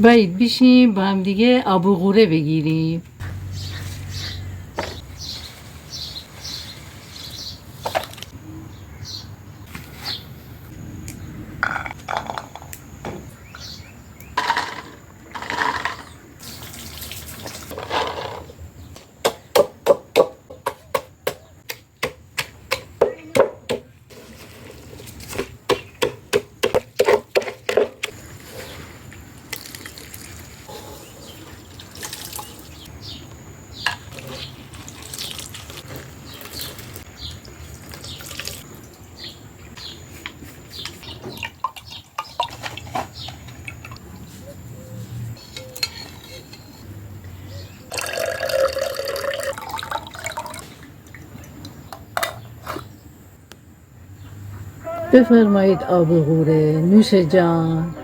باید بیشیم با هم دیگه آبو غوره بگیریم. بفرمایید آب غوره، نوش جان.